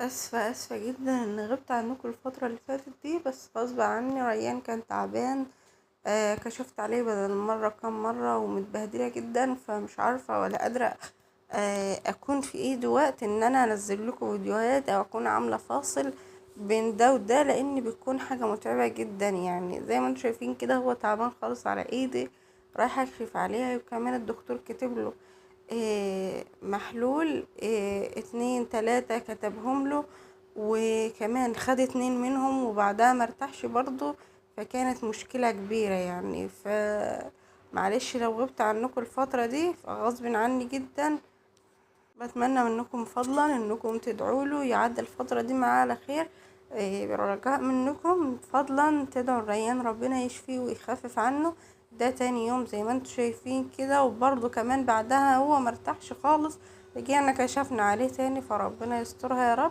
اسفة جدا ان غبت عنكم الفترة اللي فاتت دي، بس غصب عني. ريان كان تعبان. كشفت عليه بدل مرة كام مرة ومتبهدلة جدا، فمش عارفة ولا قادرة اكون في ايدي وقت ان انا انزل لكم فيديوهات او اكون عاملة فاصل بين ده وده، لان بتكون حاجة متعبة جدا. يعني زي ما انتم شايفين كده هو تعبان خالص على ايدي، رايحة اكشف عليها، وكمان الدكتور كاتب له محلول 2 3 كتبهم له، وكمان خد 2 منهم وبعدها مرتاحش برضو. فكانت مشكلة كبيرة يعني. معلش لو غبت عنكم الفترة دي فغصب عني جدا. بتمنى منكم فضلا انكم تدعوا له يعدي الفترة دي معاه على خير. برجاء منكم فضلا تدعوا ريان ربنا يشفيه ويخفف عنه. ده تاني يوم زي ما انتم شايفين كده، وبرضه كمان بعدها هو مرتاحش خالص. رجعنا كشفنا عليه تاني، فربنا يسترها يا رب.